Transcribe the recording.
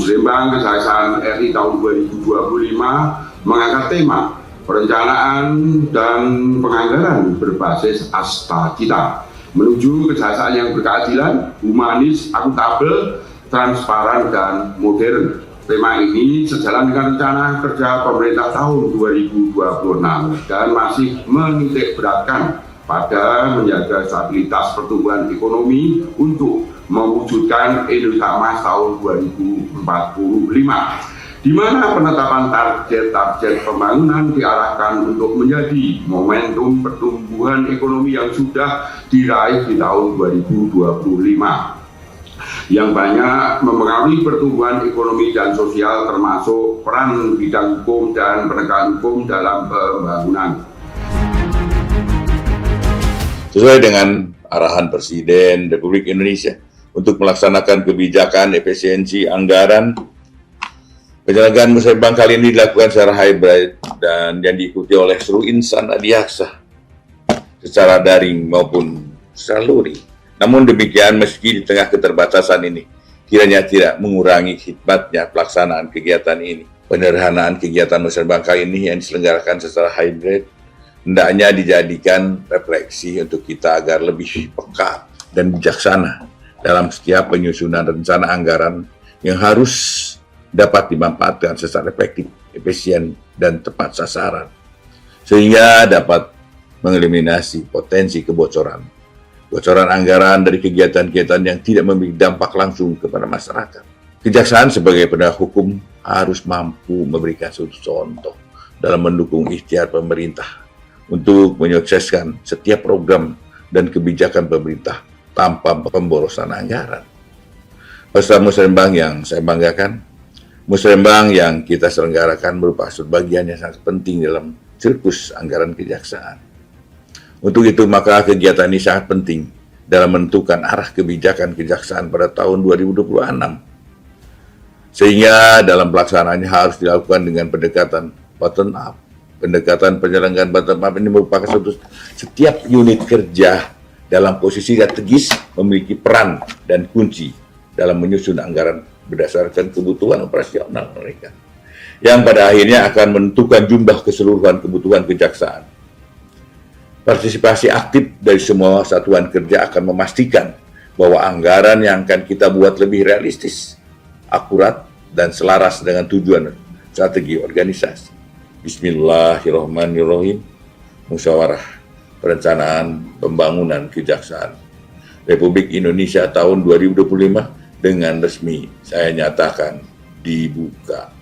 Muslimbang Kejaksaan RI tahun 2025 mengangkat tema perencanaan dan penganggaran berbasis asta cita menuju kejaksaan yang berkeadilan, humanis, akuntabel, transparan, dan modern. Tema ini sejalan dengan rencana kerja pemerintah tahun 2026 dan masih menitik beratkan pada menjaga stabilitas pertumbuhan ekonomi untuk mewujudkan Indonesia Emas tahun 2045, di mana penetapan target-target pembangunan diarahkan untuk menjadi momentum pertumbuhan ekonomi yang sudah diraih di tahun 2025 yang banyak mempengaruhi pertumbuhan ekonomi dan sosial, termasuk peran bidang hukum dan penegakan hukum dalam pembangunan. Sesuai dengan arahan Presiden Republik Indonesia untuk melaksanakan kebijakan efisiensi anggaran, penyelenggaraan Musrembang kali ini dilakukan secara hybrid dan yang diikuti oleh seluruh insan adiaksa secara daring maupun secara luring. Namun demikian, meski di tengah keterbatasan ini, kiranya tidak mengurangi khidmatnya pelaksanaan kegiatan ini. Penyederhanaan kegiatan Musrembang kali ini yang diselenggarakan secara hybrid hendaknya dijadikan refleksi untuk kita agar lebih peka dan bijaksana dalam setiap penyusunan rencana anggaran yang harus dapat dimanfaatkan secara efektif, efisien, dan tepat sasaran, sehingga dapat mengeliminasi potensi kebocoran anggaran dari kegiatan-kegiatan yang tidak memiliki dampak langsung kepada masyarakat. Kejaksaan sebagai penegak hukum harus mampu memberikan suatu contoh dalam mendukung ikhtiar pemerintah untuk menyukseskan setiap program dan kebijakan pemerintah tanpa pemborosan anggaran. Peserta Musrembang yang saya banggakan, Musrembang yang kita selenggarakan merupakan bagian yang sangat penting dalam sirkus anggaran kejaksaan. Untuk itu, maka kegiatan ini sangat penting dalam menentukan arah kebijakan kejaksaan pada tahun 2026. Sehingga dalam pelaksanaannya harus dilakukan dengan pendekatan bottom up. Pendekatan penyelenggaraan bottom up ini merupakan setiap unit kerja dalam posisi strategis memiliki peran dan kunci dalam menyusun anggaran berdasarkan kebutuhan operasional mereka, yang pada akhirnya akan menentukan jumlah keseluruhan kebutuhan kejaksaan. Partisipasi aktif dari semua satuan kerja akan memastikan bahwa anggaran yang akan kita buat lebih realistis, akurat, dan selaras dengan tujuan strategi organisasi. Bismillahirrahmanirrahim. Musyawarah Perencanaan Pembangunan Kejaksaan Republik Indonesia tahun 2025 dengan resmi saya nyatakan dibuka.